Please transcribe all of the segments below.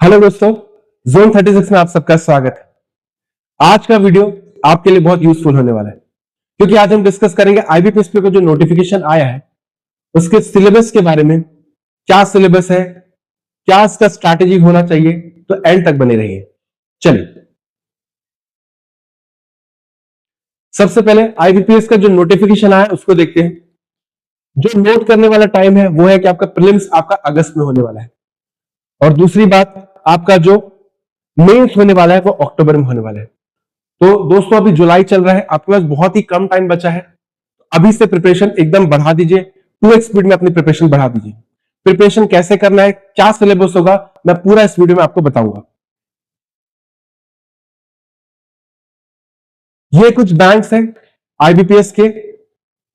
Hello दोस्तों, zone 36 में आप सबका स्वागत है। आज का वीडियो आपके लिए बहुत यूजफुल होने वाला है क्योंकि आज हम डिस्कस करेंगे आईबीपीएस का जो नोटिफिकेशन आया है उसके सिलेबस के बारे में। क्या सिलेबस है, क्या इसका स्ट्रैटेजी होना चाहिए, तो एंड तक बने रहिए। चलिए, सबसे पहले आईबीपीएस का जो नोटिफिकेशन आया उसको देखते हैं। जो नोट करने वाला टाइम है वो है कि आपका प्रीलिम्स आपका अगस्त में होने वाला है और दूसरी बात, आपका जो मेंस होने वाला है वो अक्टूबर में होने वाला है। तो दोस्तों अभी जुलाई चल रहा है, आपके पास बहुत ही कम टाइम बचा है। अभी से प्रिपरेशन एकदम बढ़ा दीजिए, 2x स्पीड में अपनी प्रिपरेशन बढ़ा दीजिए। प्रिपरेशन कैसे करना है, क्या सिलेबस होगा, मैं पूरा इस वीडियो में आपको बताऊंगा। ये कुछ बैंक्स हैं आईबीपीएस के।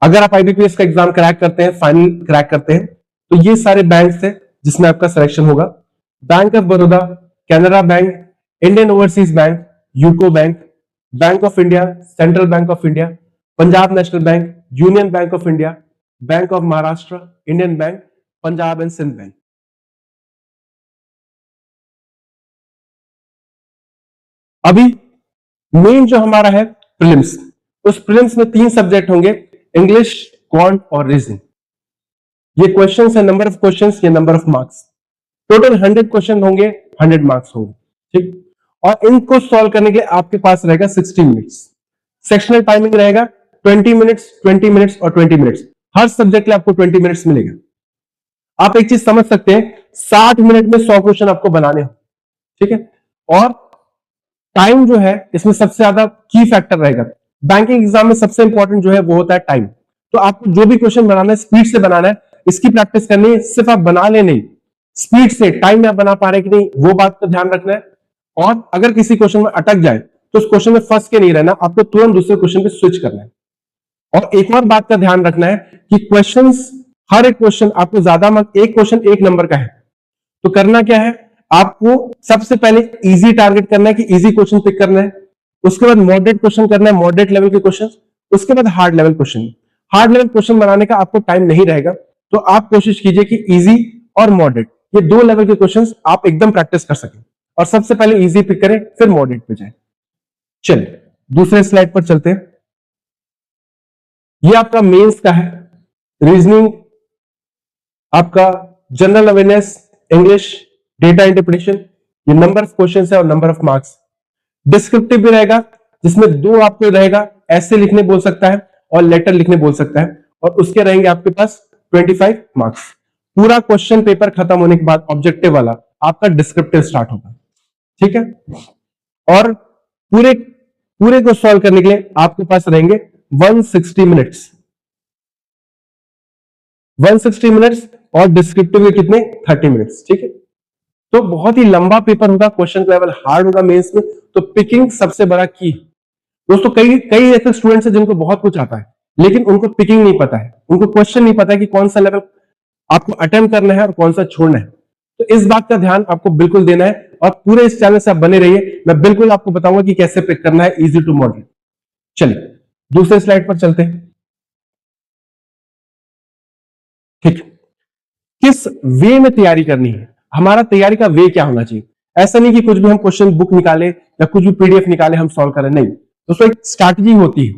अगर आप आईबीपीएस का एग्जाम क्रैक करते हैं, फाइनल क्रैक करते हैं, तो ये सारे बैंक्स हैं जिसमें आपका सिलेक्शन होगा। Bank of Baroda, Canara bank, Indian overseas bank, UCO bank, bank of India, central bank of India, Punjab national bank, union bank of India, bank of Maharashtra, Indian bank, Punjab and Sindh bank. अभी मेन जो हमारा है प्रीलिम्स, उस प्रीलिम्स में 3 सब्जेक्ट होंगे, English, quant और reasoning. ये questions है, नंबर ऑफ क्वेश्चंस, ये number of marks. Total 100 question होंगे, 100 मार्क्स होंगे, ठीक। और इनको सॉल्व करने के लिए आपके पास रहेगा 60 मिनट्स। सेक्शनल टाइमिंग रहेगा 20 मिनट्स, 20 मिनट्स और 20 मिनट्स। हर सब्जेक्ट के लिए आपको 20 मिनट्स मिलेगा। आप एक चीज समझ सकते हैं, 60 मिनट में 100 क्वेश्चन आपको बनाने हो, ठीक है। और टाइम जो है इसमें सबसे ज्यादा की फैक्टर रहेगा। बैंकिंग एग्जाम में सबसे इंपॉर्टेंट जो है वो होता है टाइम। तो आपको जो भी क्वेश्चन बनाना है स्पीड से बनाना है, इसकी प्रैक्टिस करनी है। सिर्फ आप बना ले नहीं, स्पीड से, टाइम में आप बना पा रहे कि नहीं वो बात का ध्यान रखना है। और अगर किसी क्वेश्चन में अटक जाए तो उस क्वेश्चन में फंस के नहीं रहना, आपको तुरंत दूसरे क्वेश्चन पे स्विच करना है। और एक और बात का ध्यान रखना है कि क्वेश्चंस, हर एक क्वेश्चन आपको ज्यादा एक क्वेश्चन 1 नंबर का है, तो करना क्या है, आपको सबसे पहले इजी टारगेट करना है कि इजी क्वेश्चन पिक करना है। उसके बाद मॉडरेट क्वेश्चन करना है, मॉडरेट लेवल के क्वेश्चन। उसके बाद hard level question. Hard level question बनाने का आपको टाइम नहीं रहेगा, तो आप कोशिश कीजिए कि इजी और मॉडरेट, ये 2 लेवल के क्वेश्चंस आप एकदम प्रैक्टिस कर सकें। और सबसे पहले इजी पिक करें, फिर मॉडरेट पे जाए। चलिए दूसरे स्लाइड पर चलते हैं। ये आपका मेंस का है, रीजनिंग, आपका general awareness, English, data interpretation. ये नंबर ऑफ क्वेश्चंस है और नंबर ऑफ मार्क्स। डिस्क्रिप्टिव भी रहेगा, जिसमें 2 आपको रहेगा, ऐसे लिखने बोल सकता है और लेटर लिखने बोल सकता है, और उसके रहेंगे आपके पास 25 मार्क्स। पूरा क्वेश्चन पेपर खत्म होने के बाद ऑब्जेक्टिव वाला आपका डिस्क्रिप्टिव स्टार्ट होगा, ठीक है। और पूरे पूरे को सॉल्व करने के लिए आपके पास रहेंगे 160 मिनट्स। 160 मिनट्स और डिस्क्रिप्टिव के कितने, 30 मिनट्स, ठीक है। तो बहुत ही लंबा पेपर होगा, क्वेश्चन लेवल हार्ड होगा मेंस में, तो पिकिंग सबसे बड़ा की। दोस्तों कई कई ऐसे स्टूडेंट्स हैं जिनको बहुत कुछ आता है लेकिन उनको पिकिंग नहीं पता है, उनको क्वेश्चन नहीं पता है कि कौन सा लेवल आपको अटेम्प्ट करना है और कौन सा छोड़ना है। तो इस बात का ध्यान आपको बिल्कुल देना है और पूरे इस चैनल से आप बने रहिए, मैं बिल्कुल आपको बताऊंगा कि कैसे पिक करना है इजी टू मॉडरेट। चलिए दूसरे स्लाइड पर चलते हैं। ठीक, किस वे में तैयारी करनी है, हमारा तैयारी का वे क्या होना चाहिए। ऐसा नहीं कि कुछ भी हम क्वेश्चन बुक निकाले या कुछ भी पीडीएफ निकाले हम सॉल्व करें, नहीं। दोस्तों एक स्ट्रैटेजी होती है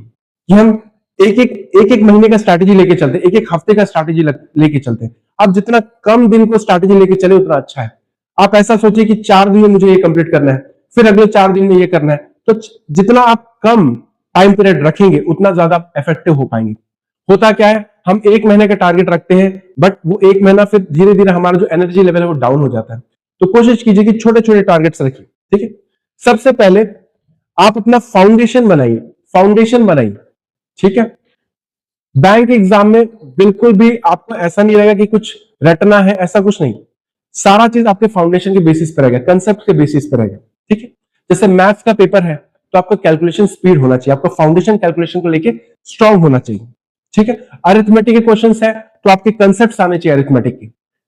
कि हम एक महीने का स्ट्रैटेजी लेके चलते हैं, एक हफ्ते का स्ट्रैटेजी लेके चलते हैं। आप जितना कम दिन को स्ट्रैटेजी लेके चले उतना अच्छा है। आप ऐसा सोचिए कि 4 दिन में मुझे ये कंप्लीट करना है, फिर अगले 4 दिन में ये करना है, तो जितना आप कम टाइम पीरियड रखेंगे उतना ज्यादा इफेक्टिव हो पाएंगे। होता क्या है, हम 1 महीने का टारगेट रखते हैं, बट वो 1 महीना फिर धीरे धीरे हमारा जो एनर्जी लेवल है वो डाउन हो जाता है। तो कोशिश कीजिए कि छोटे छोटे टारगेट्स रखिए, ठीक है। सबसे पहले आप अपना फाउंडेशन बनाइए, फाउंडेशन बनाइए, ठीक है। बैंक एग्जाम में बिल्कुल भी आपको ऐसा नहीं रहेगा कि कुछ रटना है, ऐसा कुछ नहीं। सारा चीज आपके फाउंडेशन के बेसिस पर रहेगा, कंसेप्ट के बेसिस पर रहेगा, ठीक है। जैसे मैथ्स का पेपर है तो आपका कैलकुलेशन स्पीड होना चाहिए, आपका फाउंडेशन कैलकुलेशन को लेके स्ट्रांग होना चाहिए, ठीक है। अरिथमेटिक के क्वेश्चंस है तो आपके कंसेप्ट्स आने चाहिए अरिथमेटिक के।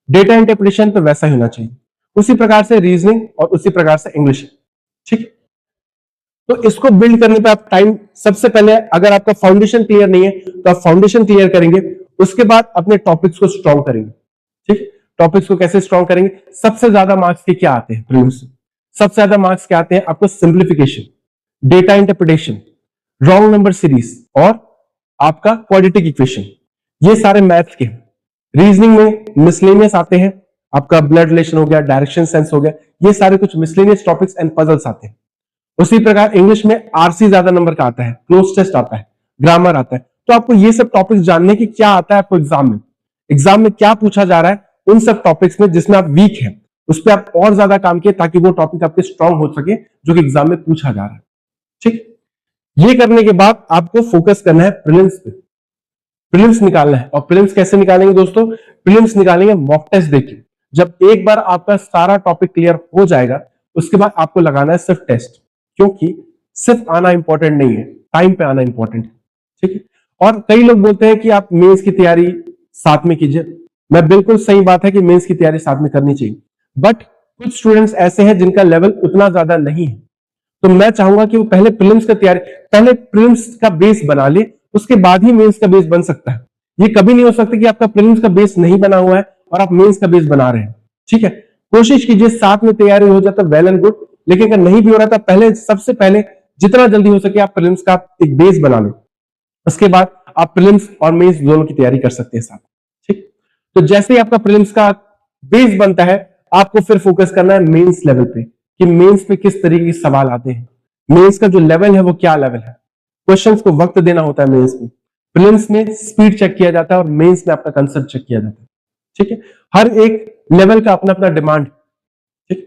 डेटा इंटरप्रिटेशन तो वैसा ही होना चाहिए, उसी प्रकार से रीजनिंग और उसी प्रकार से इंग्लिश, ठीक है। तो इसको बिल्ड करने पे आप टाइम, सबसे पहले अगर आपका फाउंडेशन क्लियर नहीं है तो आप फाउंडेशन क्लियर करेंगे, उसके बाद अपने टॉपिक्स को स्ट्रॉन्ग करेंगे, ठीक। टॉपिक्स को कैसे स्ट्रॉन्ग करेंगे। सबसे ज्यादा मार्क्स के क्या आते हैं प्रीलिम्स में? सबसे ज्यादा मार्क्स क्या आते हैं आपको? Simplification, data interpretation, wrong number series और आपका क्वाड्रेटिक इक्वेशन, ये सारे मैथ्स के। रीजनिंग में मिसलेनियस आते हैं, आपका ब्लड रिलेशन हो गया, डायरेक्शन सेंस हो गया, ये सारे कुछ मिसलेनियस टॉपिक्स एंड पजल्स आते हैं। उसी प्रकार इंग्लिश में आरसी ज्यादा नंबर का आता है, क्लोज टेस्ट आता है, ग्रामर आता है। तो आपको ये सब टॉपिक्स जानने की क्या आता है आपको एग्जाम में क्या पूछा जा रहा है, उन सब टॉपिक्स में जिसमें आप वीक हैं उस पर आप और ज्यादा काम किए ताकि वो टॉपिक आपके स्ट्रांग हो सके जो कि एग्जाम में पूछा जा रहा है। ठीक, ये करने के बाद आपको फोकस करना है प्रीलिम्स पे। प्रीलिम्स निकालना है। और प्रीलिम्स कैसे निकालेंगे दोस्तों? प्रीलिम्स निकालेंगे मॉक टेस्ट देके। जब एक बार आपका सारा टॉपिक क्लियर हो जाएगा उसके बाद आपको लगाना है सिर्फ टेस्ट, क्योंकि सिर्फ आना इंपॉर्टेंट नहीं है, टाइम पे आना इंपॉर्टेंट है। ठीक है। और कई लोग बोलते हैं कि आप मेंस की तैयारी साथ में कीजिए। मैं बिल्कुल सही बात है कि मेंस की तैयारी साथ में करनी चाहिए, बट कुछ स्टूडेंट्स ऐसे हैं जिनका लेवल उतना ज्यादा नहीं है, तो मैं चाहूंगा कि वो पहले प्रीलिम्स का तैयारी, पहले प्रीलिम्स का बेस बना ले, उसके बाद ही मेंस का बेस बन सकता है। ये कभी नहीं हो सकता कि आपका प्रीलिम्स का बेस नहीं बना हुआ है और आप मेंस का बेस बना रहे हैं। ठीक है, कोशिश कीजिए साथ में तैयारी हो जाता वेल एंड गुड, लेकिन अगर नहीं भी हो रहा था पहले, सबसे पहले जितना जल्दी हो सके आप प्रीलिम्स का एक बेस बना लें, उसके बाद आप प्रीलिम्स और मेंस दोनों की तैयारी कर सकते हैं साथ। ठीक, तो जैसे ही आपका प्रीलिम्स का बेस बनता है आपको फिर फोकस करना है मेंस लेवल पे कि मेंस पे किस तरीके के सवाल आते हैं, मेंस का जो लेवल है वो क्या लेवल है। क्वेश्चंस को वक्त देना होता है मेंस में, प्रीलिम्स में स्पीड चेक किया जाता है और मेंस में आपका कंसेप्ट चेक किया जाता है। ठीक है, हर एक लेवल का अपना अपना डिमांड। ठीक,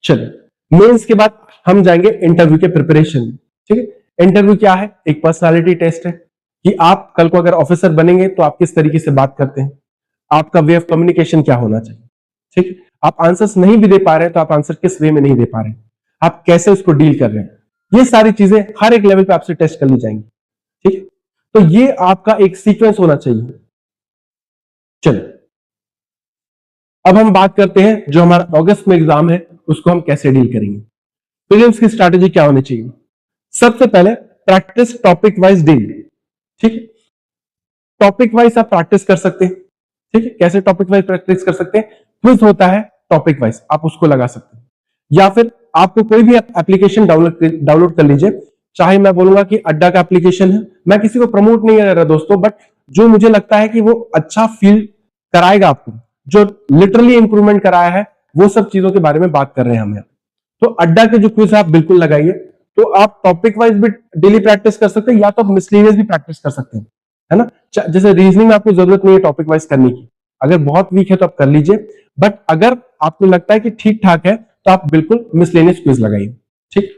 चलिए मेंस के बाद हम जाएंगे इंटरव्यू के प्रिपरेशन में। ठीक है, इंटरव्यू क्या है? एक पर्सनालिटी टेस्ट है कि आप कल को अगर ऑफिसर बनेंगे तो आप किस तरीके से बात करते हैं, आपका वे ऑफ कम्युनिकेशन क्या होना चाहिए। ठीक है, आप आंसर्स नहीं भी दे पा रहे हैं तो आप आंसर किस वे में नहीं दे पा रहे हैं, आप कैसे उसको डील कर रहे हैं, ये सारी चीजें हर एक लेवल पे आपसे टेस्ट कर ली जाएंगी। ठीक है, तो ये आपका एक सीक्वेंस होना चाहिए। चलो अब हम बात करते हैं जो हमारा अगस्त में एग्जाम है उसको हम कैसे डील करेंगे। प्रीलिम्स की स्ट्रैटेजी क्या होनी चाहिए? सबसे पहले प्रैक्टिस टॉपिक वाइज डेली। ठीक है, टॉपिक वाइज आप प्रैक्टिस कर सकते हैं। ठीक है, कैसे टॉपिक वाइज प्रैक्टिस कर सकते हैं? क्विज होता है टॉपिक वाइज, आप उसको लगा सकते हैं, या फिर आपको कोई भी एप्लीकेशन डाउनलोड कर लीजिए। चाहे मैं बोलूंगा कि अड्डा का एप्लीकेशन है, मैं किसी को प्रमोट नहीं कर रहा दोस्तों, बट जो मुझे लगता है कि वो अच्छा फील कराएगा आपको, जो लिटरली इंप्रूवमेंट कराया है, वो सब चीजों के बारे में बात कर रहे हैं हम यहाँ। तो अड्डा के जो क्विज आप बिल्कुल लगाइए। तो आप टॉपिक वाइज भी डेली प्रैक्टिस कर सकते हैं या तो आप मिसलेनियस भी प्रैक्टिस कर सकते हैं, है ना। जैसे रीजनिंग में आपको जरूरत नहीं है टॉपिक वाइज करने की, अगर बहुत वीक है तो आप कर लीजिए, बट अगर आपको लगता है कि ठीक ठाक है तो आप बिल्कुल मिसलेनियस क्विज लगाइए। ठीक,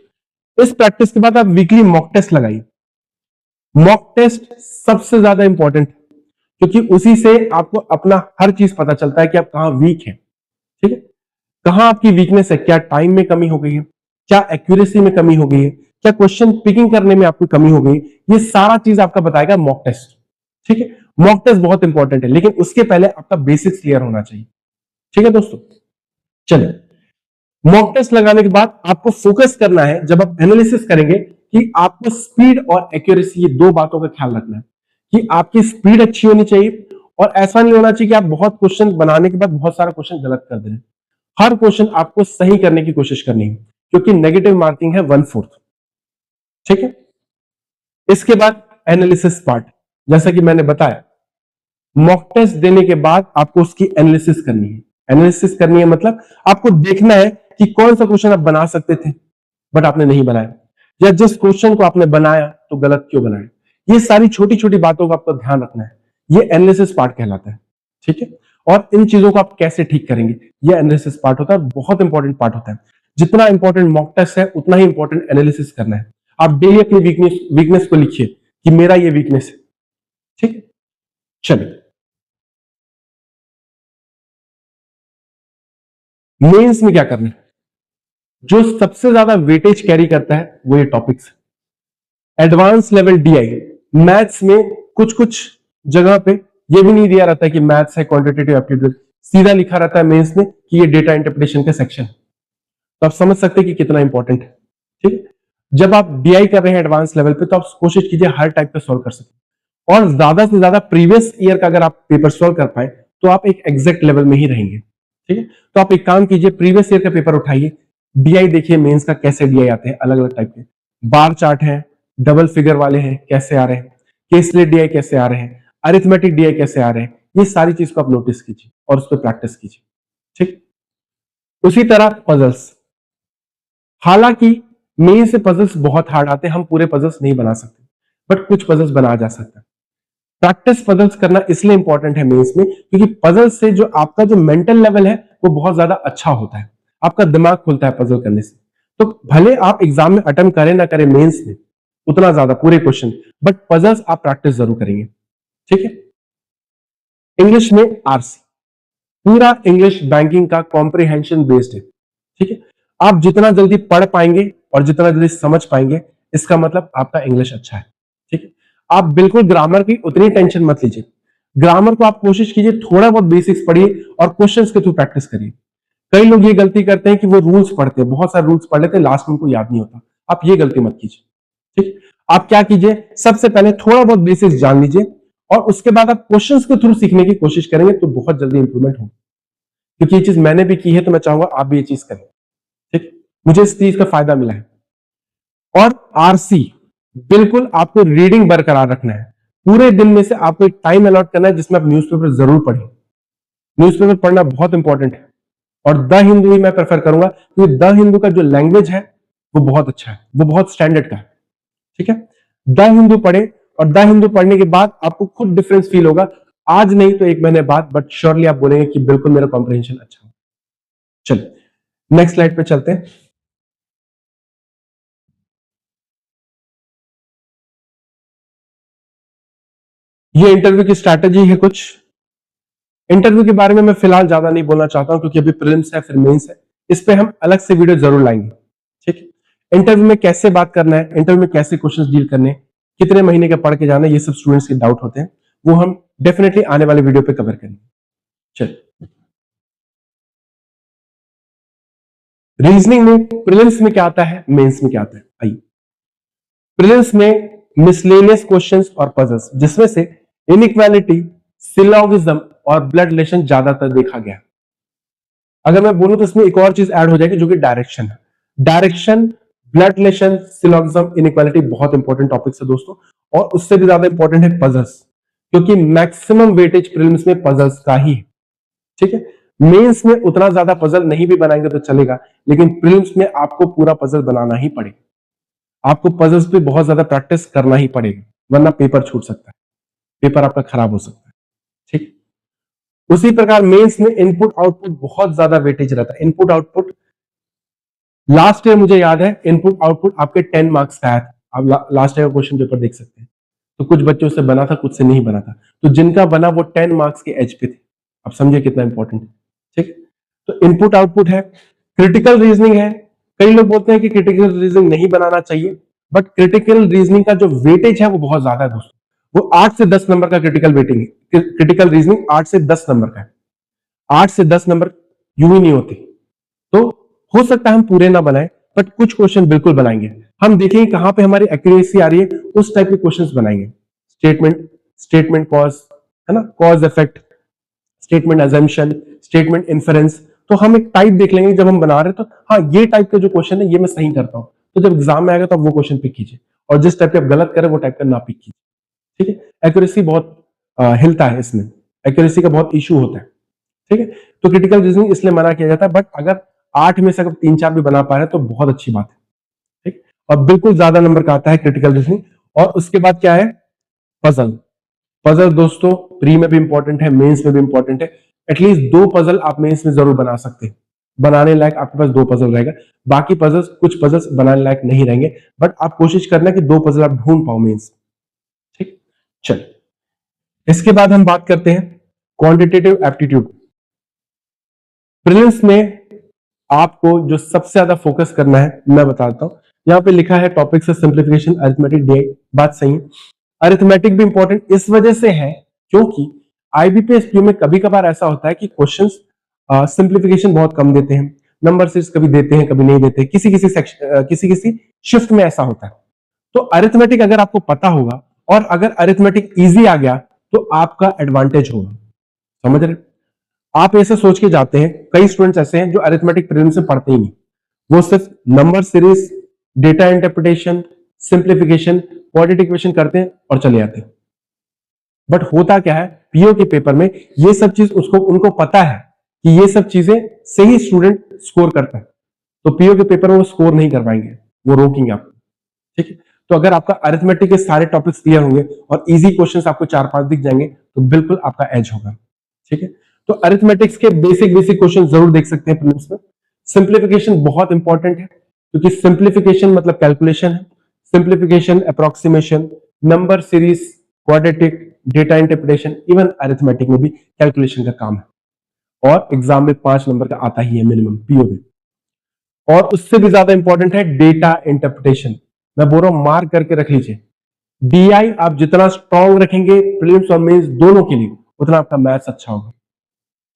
इस प्रैक्टिस के बाद आप वीकली मॉक टेस्ट लगाइए। मॉक टेस्ट सबसे ज्यादा इंपॉर्टेंट, क्योंकि उसी से आपको अपना हर चीज पता चलता है कि आप कहां वीक है। ठीक है, कहां आपकी वीकनेस है, क्या टाइम में कमी हो गई है, क्या एक्यूरेसी में कमी हो गई है, क्या क्वेश्चन पिकिंग करने में आपको कमी हो गई, ये सारा चीज आपका बताएगा मॉक टेस्ट। ठीक है, मॉक टेस्ट बहुत इंपॉर्टेंट है, लेकिन उसके पहले आपका बेसिक्स क्लियर होना चाहिए। ठीक है दोस्तों, चलिए मॉक टेस्ट लगाने के बाद आपको फोकस करना है जब आप एनालिसिस करेंगे कि आपको स्पीड और एक्यूरेसी, ये दो बातों का ख्याल रखना है कि आपकी स्पीड अच्छी होनी चाहिए और ऐसा नहीं होना चाहिए कि आप बहुत क्वेश्चन बनाने के बाद बहुत सारा क्वेश्चन गलत कर दे रहे हैं। हर क्वेश्चन आपको सही करने की कोशिश करनी है, क्योंकि नेगेटिव मार्किंग है 1/4। ठीक है, इसके बाद एनालिसिस पार्ट, जैसा कि मैंने बताया मॉक टेस्ट देने के बाद आपको उसकी एनालिसिस करनी है। एनालिसिस करनी है मतलब आपको देखना है कि कौन सा क्वेश्चन आप बना सकते थे बट आपने नहीं बनाया, या जिस क्वेश्चन को आपने बनाया तो गलत क्यों बनाया। ये सारी छोटी छोटी बातों का आपको ध्यान रखना है, ये एनालिसिस पार्ट कहलाता है। ठीक है, और इन चीजों को आप कैसे ठीक करेंगे, ये एनालिसिस पार्ट होता है, बहुत इंपॉर्टेंट पार्ट होता है। जितना इंपॉर्टेंट मॉक टेस्ट है उतना ही इंपॉर्टेंट एनालिसिस करना है। आप डेली अपनी वीकनेस को लिखिए कि मेरा ये वीकनेस है। ठीक है, चलिए मेंस में क्या करना है? जो सबसे ज्यादा वेटेज कैरी करता है वो ये topics. Advance level DI maths में कुछ कुछ जगह पे ये भी नहीं दिया रहता है कि मैथ्स है क्वांटिटेटिव एप्टीट्यूड, सीधा लिखा रहता है मेंस में कि ये डेटा इंटरप्रिटेशन का सेक्शन है। तो आप समझ सकते हैं कि कितना इंपॉर्टेंट है। ठीक है, जब आप डीआई कर रहे हैं एडवांस लेवल पे तो आप कोशिश कीजिए हर टाइप का सॉल्व कर सकें, और ज्यादा से ज्यादा प्रीवियस ईयर का अगर आप पेपर सॉल्व कर पाए तो आप एक एग्जैक्ट लेवल में ही रहेंगे। ठीक है, तो आप एक काम कीजिए, प्रीवियस ईयर का पेपर उठाइए, डीआई देखिए मेंस का कैसे डीआई आते हैं, अलग अलग टाइप के बार चार्ट है, डबल फिगर वाले हैं कैसे आ रहे हैं, केस स्टडी डीआई कैसे आ रहे हैं, अरिथमेटिक डीआई कैसे आ रहे हैं, ये सारी चीज को आप नोटिस कीजिए और उस पर प्रैक्टिस कीजिए। ठीक, उसी तरह पजल्स, हालांकि मेन से पजल्स बहुत हार्ड आते हैं, हम पूरे पजल्स नहीं बना सकते, बट कुछ पजल्स बनाया जा सकता है। प्रैक्टिस पजल्स करना इसलिए इंपॉर्टेंट है मेंस में, क्योंकि पजल से जो आपका जो मेंटल लेवल है वो बहुत ज्यादा अच्छा होता है, आपका दिमाग खुलता है पजल करने से। तो भले आप एग्जाम में अटेम्प्ट करें ना करें मेंस में उतना ज्यादा पूरे क्वेश्चन, बट पजल्स आप प्रैक्टिस जरूर करेंगे। ठीक है, इंग्लिश में आरसी, पूरा इंग्लिश बैंकिंग का कॉम्प्रिहेंशन बेस्ड है। ठीक है, आप जितना जल्दी पढ़ पाएंगे और जितना जल्दी समझ पाएंगे, इसका मतलब आपका इंग्लिश अच्छा है। ठीक है, आप बिल्कुल ग्रामर की उतनी टेंशन मत लीजिए, ग्रामर को आप कोशिश कीजिए थोड़ा बहुत बेसिक्स पढ़िए और क्वेश्चंस के थ्रू प्रैक्टिस करिए। कई लोग ये गलती करते हैं कि वो रूल्स पढ़ते हैं, बहुत सारे रूल्स पढ़ लेते हैं, लास्ट में उनको याद नहीं होता। आप ये गलती मत कीजिए। ठीक, आप क्या कीजिए, सबसे पहले थोड़ा बहुत बेसिक्स जान लीजिए और उसके बाद आप क्वेश्चंस के थ्रू सीखने की कोशिश करेंगे तो बहुत जल्दी इंप्रूवमेंट होगी। क्योंकि ये चीज मैंने भी की है तो मैं चाहूंगा आप भी ये चीज करें। ठीक, मुझे इस चीज का फायदा मिला है। और आरसी, बिल्कुल आपको रीडिंग बरकरार रखना है, पूरे दिन में से आपको एक टाइम अलॉट करना है जिसमें आप न्यूज़पेपर जरूर पढ़ें। न्यूज़पेपर पढ़ना बहुत इंपॉर्टेंट है और द हिंदू ही मैं प्रेफर करूंगा, क्योंकि द हिंदू का जो लैंग्वेज है वो बहुत अच्छा है, वो बहुत स्टैंडर्ड का है। ठीक है, द हिंदू पढ़े और द हिंदू पढ़ने के बाद आपको खुद डिफरेंस फील होगा, आज नहीं तो एक महीने बाद, बट श्योरली आप बोलेंगे कि बिल्कुल मेरा कॉम्प्रिहेंशन अच्छा है। चलिए नेक्स्ट स्लाइड पे चलते हैं। ये इंटरव्यू की स्ट्रैटेजी है कुछ। इंटरव्यू के बारे में मैं फिलहाल ज्यादा नहीं बोलना चाहता हूं क्योंकि अभी प्रीलिम्स है फिर मेंस है, इस पे हम अलग से वीडियो जरूर लाएंगे। ठीक है, इंटरव्यू में कैसे बात करना है, इंटरव्यू में कैसे क्वेश्चंस डील करने, कितने महीने का पढ़ के जाना है, ये सब स्टूडेंट्स के डाउट होते हैं, वो हम डेफिनेटली आने वाले वीडियो पे कवर करेंगे। चलिए, रीजनिंग में प्रीलिम्स में क्या आता है, मेंस में क्या आता है, आइए। प्रीलिम्स में मिसलेनियस क्वेश्चंस और पजल्स, जिसमें से इनइक्वालिटी, सिलोगिज्म और ब्लड रिलेशन ज्यादातर देखा गया। अगर मैं बोलूं तो इसमें एक और चीज ऐड हो जाएगी जो कि डायरेक्शन है। Direction, blood relation, syllogism, inequality बहुत इंपॉर्टेंट टॉपिक्स है दोस्तों, और उससे भी ज्यादा इंपॉर्टेंट है पजल्स, क्योंकि मैक्सिमम वेटेज प्रीलिम्स में पजल्स का ही है। ठीक है, मेंस में उतना ज्यादा पजल नहीं भी बनाएंगे तो चलेगा, लेकिन प्रीलिम्स में आपको पूरा पजल बनाना ही पड़ेगा, आपको पजल्स पे बहुत ज्यादा प्रैक्टिस करना ही पड़ेगा, वरना पेपर छूट सकता है, पेपर आपका खराब हो सकता है। ठीक, उसी प्रकार मेंस में इनपुट आउटपुट बहुत ज्यादा वेटेज रहता है। इनपुट आउटपुट लास्ट ईयर मुझे याद है इनपुट आउटपुट आपके 10 मार्क्स का आया था, आप लास्ट ईयर का क्वेश्चन पेपर देख सकते हैं। तो कुछ बच्चों से बना था, कुछ से नहीं बना था, तो जिनका बना वो 10 मार्क्स के एज पे थे। आप समझिए कितना इंपॉर्टेंट है। ठीक, तो इनपुट आउटपुट है, क्रिटिकल रीजनिंग है। कई लोग बोलते हैं कि क्रिटिकल रीजनिंग नहीं बनाना चाहिए, बट क्रिटिकल रीजनिंग का जो वेटेज है वो बहुत ज्यादा है दोस्तों, वो 8 से 10 नंबर का क्रिटिकल वेटिंग है। क्रिटिकल रीजनिंग 8 से 10 नंबर का है, 8 से 10 नंबर यूं ही नहीं होते। तो हो सकता है हम पूरे ना बनाए, बट कुछ क्वेश्चन बिल्कुल बनाएंगे। हम देखेंगे कहां पे हमारी एक्यूरेसी आ रही है, उस टाइप के क्वेश्चंस बनाएंगे। स्टेटमेंट, स्टेटमेंट कॉज, है ना, cause effect, statement assumption, statement inference. तो हम एक टाइप देख लेंगे जब हम बना रहे तो हाँ ये टाइप का जो क्वेश्चन है ये मैं सही करता हूं, तो जब एग्जाम में आएगा तो आप वो क्वेश्चन पिक कीजिए, और जिस टाइप के आप गलत करें वो टाइप का ना पिक कीजिए। ठीक है, एक्यूरेसी बहुत हिलता है इसमें, एक्यूरेसी का बहुत इशू होता है। ठीक है, तो क्रिटिकल रीजनिंग इसलिए मना किया जाता है, बट अगर 8 में से अगर 3-4 भी बना पा रहे हैं तो बहुत अच्छी बात है। ठीक, और बिल्कुल ज्यादा नंबर का आता है क्रिटिकल रीजनिंग। और उसके बाद क्या है, पजल। पजल दोस्तों प्री में भी इंपॉर्टेंट है, मेंस में भी इंपॉर्टेंट है। एटलीस्ट 2 पजल आप मेंस में जरूर बना सकते हैं, बनाने लायक आपके पास 2 पजल रहेगा। बाकी पजल्स, कुछ पजल्स बनाने लायक नहीं रहेंगे, बट आप कोशिश करना कि 2 पजल आप ढूंढ पाओ मेंस। ठीक, चलिए इसके बाद हम बात करते हैं क्वांटिटेटिव एप्टीट्यूड। प्रीलिम्स में आपको जो सबसे ज्यादा फोकस करना है मैं बताता हूं, यहां पे लिखा है टॉपिक से सिंप्लीफिकेशन, अरिथमेटिक, डीआई। बात सही है, अरिथमेटिक भी इंपॉर्टेंट इस वजह से है क्योंकि आईबीपीएस में कभी कभार ऐसा होता है कि क्वेश्चंस सिंप्लीफिकेशन बहुत कम देते हैं, नंबर सीरीज कभी देते हैं कभी नहीं देते, किसी किसी सेक्शन किसी किसी शिफ्ट में ऐसा होता है। तो अरिथमेटिक अगर आपको पता होगा और अगर अरिथमेटिक इजी आ गया तो आपका एडवांटेज होगा, समझ रहे। आप ऐसे सोच के जाते हैं, कई स्टूडेंट्स ऐसे हैं जो अरिथमेटिक प्रीलिम्स से पढ़ते ही नहीं, वो सिर्फ number series, data interpretation, simplification, quadratic equation करते हैं और चले जाते हैं। बट होता क्या है, पीओ के पेपर में ये सब चीज उसको उनको पता है कि ये सब चीजें से ही स्टूडेंट स्कोर करता है, तो पीओ के पेपर में वो स्कोर नहीं कर पाएंगे, वो रोकेंगे आपको। ठीक है, तो अगर आपका अरिथमेटिक के सारे टॉपिक्स क्लियर होंगे और इजी क्वेश्चंस आपको 4-5 दिख जाएंगे तो बिल्कुल आपका एज होगा। ठीक है, तो अरिथमेटिक्स के बेसिक बेसिक क्वेश्चन जरूर देख सकते हैं प्रीलिम्स में। सिंप्लीफिकेशन बहुत इंपॉर्टेंट है, क्योंकि सिंप्लीफिकेशन मतलब कैलकुलेशन है। Simplification, approximation, number series, quadratic, data interpretation, even arithmetic में भी कैलकुलेशन का काम है और एग्जाम में 5 नंबर का आता ही है मिनिमम पीओ में। और उससे भी ज्यादा इंपॉर्टेंट है डेटा इंटरप्रिटेशन। मैं बोल रहा हूं मार्क करके रख लीजिए, डीआई आप जितना स्ट्रॉन्ग रखेंगे प्रीलिम्स और मेंस दोनों के लिए, उतना आपका मैथ्स अच्छा होगा।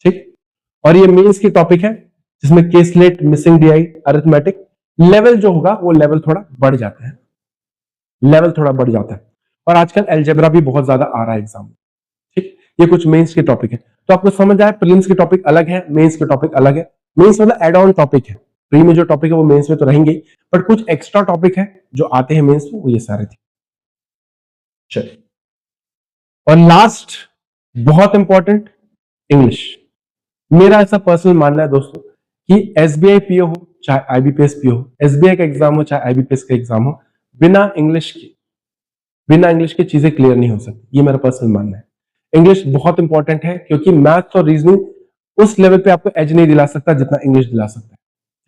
ठीक, और ये मेंस की टॉपिक है जिसमें caselet, missing DI, arithmetic level जो होगा वो लेवल थोड़ा बढ़ जाता है, लेवल थोड़ा बढ़ जाता है। और आजकल अलजेब्रा भी बहुत ज्यादा आ रहा है एग्जाम में। ठीक, ये कुछ मेंस के टॉपिक है, तो आपको समझ आया प्रीलिम्स के टॉपिक अलग है, मेंस के टॉपिक अलग है। मेंस मतलब एड ऑन टॉपिक है, प्री में जो टॉपिक है वो मेंस में तो रहेंगे, बट कुछ एक्स्ट्रा टॉपिक है जो आते हैं मेंस में, वो ये सारे थे। चलिए, और लास्ट बहुत इंपॉर्टेंट, इंग्लिश। मेरा ऐसा पर्सनल मानना है दोस्तों कि एसबीआई पीओ हो चाहे आईबीपीएस पीओ हो, एसबीआई का एग्जाम हो चाहे आईबीपीएस का एग्जाम हो, बिना इंग्लिश के चीजें क्लियर नहीं हो सकती, ये मेरा पर्सनल मानना है। इंग्लिश बहुत इंपॉर्टेंट है, क्योंकि मैथ्स और रीजनिंग उस लेवल पे आपको एज नहीं दिला सकता जितना इंग्लिश दिला सकता है।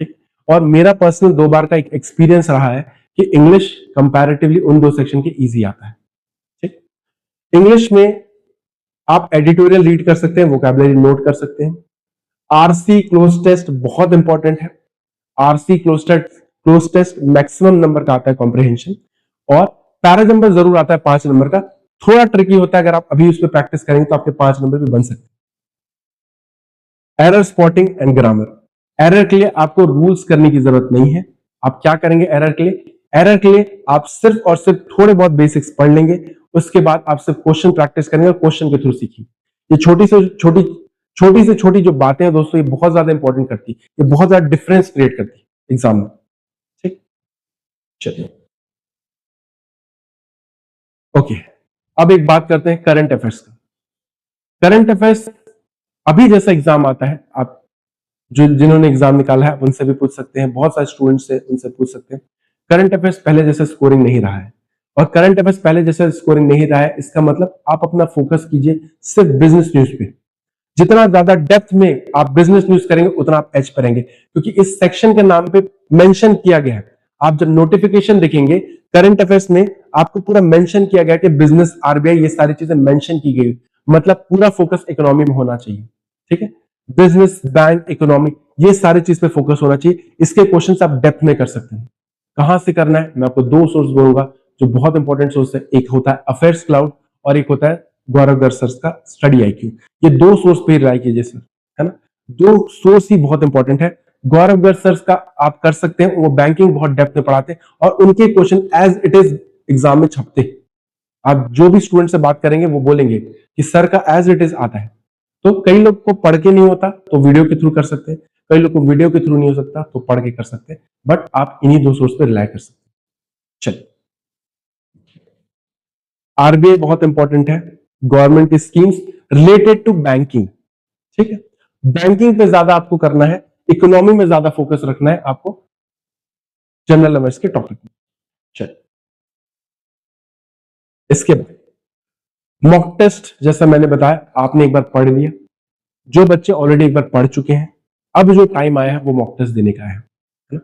ठीक, और मेरा पर्सनल 2 बार का एक एक्सपीरियंस रहा है कि इंग्लिश कंपैरेटिवली उन 2 सेक्शन के इजी आता है। ठीक, इंग्लिश में आप एडिटोरियल रीड कर सकते हैं, वोकैबुलरी नोट कर सकते हैं। आरसी क्लोज टेस्ट बहुत इंपॉर्टेंट है। RC cloze test maximum number का आता है कॉम्प्रिहेंशन, और पैराजंबल जरूर आता है 5 नंबर का, थोड़ा ट्रिकी होता है, अगर आप अभी उस पर प्रैक्टिस करेंगे तो आपके 5 नंबर भी बन सकते हैं। Error spotting and grammar. Error के लिए आपको रूल्स करने की जरूरत नहीं है। आप क्या करेंगे एरर के लिए? एरर के लिए आप सिर्फ और सिर्फ थोड़े बहुत बेसिक्स पढ़ लेंगे, उसके बाद आप सिर्फ क्वेश्चन प्रैक्टिस करेंगे और क्वेश्चन के थ्रू सीखिए। ये छोटी से छोटी जो बातें हैं दोस्तों, ये बहुत ज्यादा इंपॉर्टेंट करती है, ये बहुत ज्यादा डिफरेंस क्रिएट करती है एग्जाम में। ठीक, चलिए ओके, अब एक बात करते हैं करंट अफेयर्स का। करंट अफेयर्स अभी जैसा एग्जाम आता है, आप जो जिन्होंने एग्जाम निकाला है उनसे भी पूछ सकते हैं, बहुत सारे स्टूडेंट्स से उनसे पूछ सकते हैं। करंट अफेयर्स पहले जैसे स्कोरिंग नहीं रहा है, और करंट अफेयर्स पहले जैसे स्कोरिंग नहीं रहा है, इसका मतलब आप अपना फोकस कीजिए सिर्फ बिजनेस न्यूज पे। जितना ज्यादा डेप्थ में आप बिजनेस न्यूज करेंगे उतना आप एज पढ़ेंगे, क्योंकि इस सेक्शन के नाम पे मेंशन किया गया है। आप जब नोटिफिकेशन देखेंगे करंट अफेयर्स में, आपको पूरा मेंशन किया गया कि बिजनेस, आरबीआई, ये सारी चीजें मेंशन की गई, मतलब पूरा फोकस इकोनॉमी में होना चाहिए। ठीक है, बिजनेस, बैंक, इकोनॉमिक, ये सारी चीज पे फोकस होना चाहिए। इसके क्वेश्चंस आप डेप्थ में कर सकते हैं। कहां से करना है, मैं आपको 2 सोर्स बोलूंगा जो बहुत इंपॉर्टेंट सोर्स है। एक होता है अफेयर्स क्लाउड और एक होता है गौरव गर्ग सर का स्टडी आईक्यू। ये 2 सोर्स पे राय कीजिए सर, है ना, 2 सोर्स ही बहुत इंपॉर्टेंट है। गौरव गर्ग सर का आप कर सकते हैं, वो बैंकिंग बहुत डेप्थ में पढ़ाते हैं और उनके question as it is exam में छपते हैं। आप जो भी स्टूडेंट से बात करेंगे वो बोलेंगे कि सर का एज इट इज आता है। तो कई लोग को पढ़ के नहीं होता तो वीडियो के थ्रू कर सकते हैं, कई लोग को वीडियो के थ्रू नहीं हो सकता तो पढ़ के कर सकते हैं, बट आप इन्हीं 2 सोर्स पे रिलाय कर सकते हैं। चलिए, आरबीआई बहुत इंपॉर्टेंट है, गवर्नमेंट की स्कीम्स रिलेटेड टू बैंकिंग। ठीक है, बैंकिंग पे ज्यादा आपको करना है, इकोनॉमी में ज्यादा फोकस रखना है आपको जनरल अवेयर्स के टॉपिक में। चलिए, इसके बाद मॉक टेस्ट, जैसा मैंने बताया आपने एक बार पढ़ लिया, जो बच्चे ऑलरेडी एक बार पढ़ चुके हैं, अब जो टाइम आया है वो मॉक टेस्ट देने का है ना?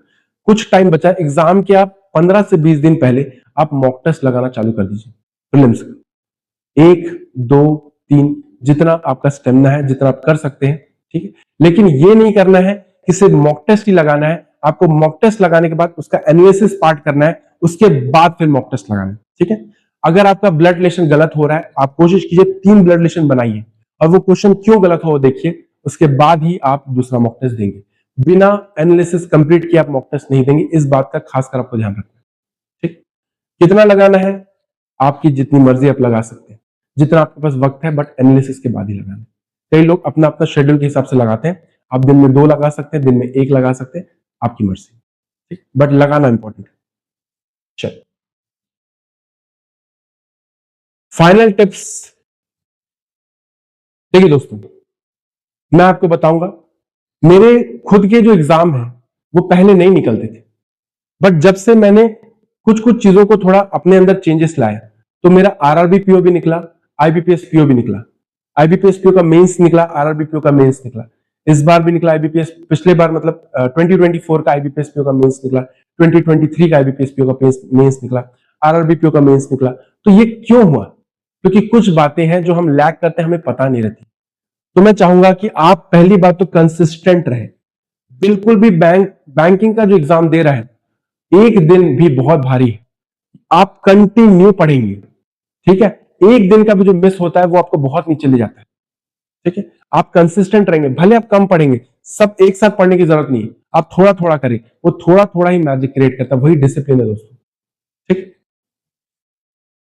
कुछ टाइम बचा है एग्जाम के, आप 15 से 20 दिन पहले आप मॉक टेस्ट लगाना चालू कर दीजिए प्रीलिम्स का। 1, 2, 3, जितना आपका स्टेमिना है, जितना आप कर सकते हैं। ठीक है, लेकिन ये नहीं करना है कि सिर्फ मॉक टेस्ट ही लगाना है, आपको मॉक टेस्ट लगाने के बाद उसका एनालिसिस पार्ट करना है, उसके बाद फिर मॉक टेस्ट लगाना है। ठीक है, अगर आपका ब्लड रिलेशन गलत हो रहा है, आप कोशिश कीजिए 3 ब्लड रिलेशन बनाइए और वो क्वेश्चन क्यों गलत हो देखिए, उसके बाद ही आप दूसरा मॉक टेस्ट देंगे। बिना एनालिसिस कंप्लीट किए आप मॉक टेस्ट नहीं देंगे, इस बात का खासकर आपको ध्यान रखना है। ठीक, कितना लगाना है आपकी जितनी मर्जी आप लगा सकते हैं, जितना आपके पास वक्त है, बट एनालिसिस के बाद ही लगाना है। कई लोग अपना अपना शेड्यूल के हिसाब से लगाते हैं, आप दिन में 2 लगा सकते हैं, दिन में 1 लगा सकते हैं, आपकी मर्जी, ठीक, बट लगाना इंपॉर्टेंट है। चल, फाइनल टिप्स। देखिए दोस्तों, मैं आपको बताऊंगा, मेरे खुद के जो एग्जाम है वो पहले नहीं निकलते थे, बट जब से मैंने कुछ कुछ चीजों को थोड़ा अपने अंदर चेंजेस लाया, तो मेरा आरआरबी पीओ भी निकला, आईबीपीएस पीओ भी निकला, आईबीपीएस पीओ का मेंस निकला, आरआरबी पीओ का मेंस निकला, इस बार भी निकला आईबीपीएस, पिछले बार मतलब 2024 का आईबीपीएस पीओ का मेंस निकला, 2023 का आईबीपीएस पीओ का मेंस निकला, आरआरबी पीओ का मेंस निकला। तो ये क्यों हुआ? क्योंकि कुछ बातें हैं जो हम लैक करते हैं, हमें पता नहीं रहती। तो मैं चाहूंगा कि आप पहली बात तो कंसिस्टेंट रहे, बिल्कुल भी बैंकिंग का जो एग्जाम दे रहा है एक दिन भी बहुत भारी है, आप कंटिन्यू पढ़ेंगे, ठीक है, एक दिन का भी जो मिस होता है वो आपको बहुत नीचे ले जाता है, ठीक है, आप कंसिस्टेंट रहेंगे, भले आप कम पढ़ेंगे, सब एक साथ पढ़ने की जरूरत नहीं है, आप थोड़ा थोड़ा करें, वो थोड़ा थोड़ा ही मैजिक क्रिएट करता है, वही डिसिप्लिन है दोस्तों, ठीक।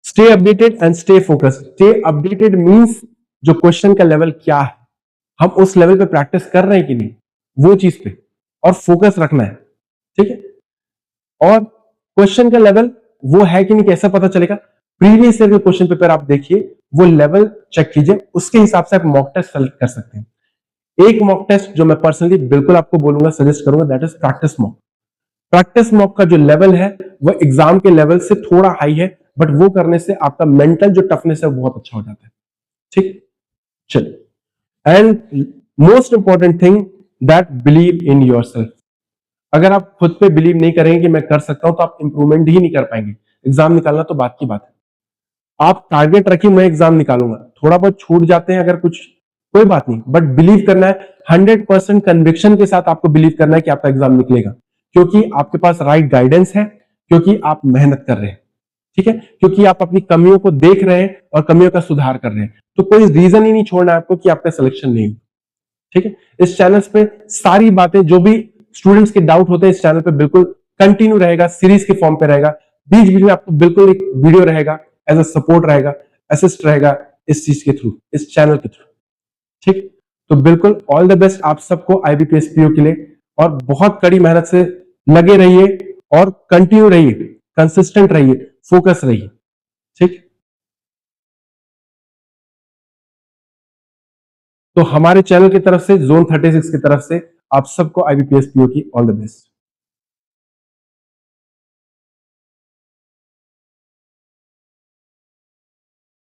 Stay updated and stay focused. Stay updated means जो क्वेश्चन का लेवल क्या है, हम उस लेवल पे प्रैक्टिस कर रहे हैं कि नहीं, वो चीज पे और फोकस रखना है, ठीक है। और क्वेश्चन का लेवल वो है कि नहीं, कैसा पता चलेगा? प्रीवियस ईयर के क्वेश्चन पेपर आप देखिए, वो लेवल चेक कीजिए, उसके हिसाब से आप मॉक टेस्ट सेलेक्ट कर सकते हैं। एक मॉक टेस्ट जो मैं पर्सनली बिल्कुल आपको बोलूंगा, सजेस्ट करूंगा, that is practice mock. Practice mock का जो लेवल है वो एग्जाम के लेवल से थोड़ा हाई है, बट वो करने से आपका मेंटल जो टफनेस है वो बहुत अच्छा हो जाता है, ठीक। चलिए, and most important thing, that believe in yourself. अगर आप खुद पे बिलीव नहीं करेंगे कि मैं कर सकता हूं, तो आप इंप्रूवमेंट ही नहीं कर पाएंगे। एग्जाम निकालना तो बात की बात है, आप टारगेट रखिए, मैं एग्जाम निकालूंगा, थोड़ा बहुत छूट जाते हैं अगर कुछ, कोई बात नहीं, बट बिलीव करना है, 100% कन्विक्शन के साथ आपको बिलीव करना है कि आपका एग्जाम निकलेगा, क्योंकि आपके पास राइट गाइडेंस है, क्योंकि आप मेहनत कर रहे हैं, ठीक है, क्योंकि आप अपनी कमियों को देख रहे हैं और कमियों का सुधार कर रहे हैं, तो कोई रीजन ही नहीं छोड़ना है आपको कि आपका सिलेक्शन नहीं हो, ठीक है। इस चैनल पे सारी बातें, जो भी स्टूडेंट्स के डाउट होते हैं, इस चैनल पे बिल्कुल कंटिन्यू रहेगा, सीरीज के फॉर्म पे रहेगा, बीच बीच में आपको बिल्कुल एक वीडियो रहेगा, एज अ सपोर्ट रहेगा, असिस्ट रहेगा, इस चीज के थ्रू, इस चैनल के थ्रू, ठीक। तो बिल्कुल ऑल द बेस्ट आप सबको आईबीपीएस पीओ के लिए, और बहुत कड़ी मेहनत से लगे रहिए और कंटिन्यू रहिए, कंसिस्टेंट रहिए, फोकस रहिए, ठीक। तो हमारे चैनल की तरफ से, जोन 36 की तरफ से आप सबको आईबीपीएस पीओ की ऑल द बेस्ट।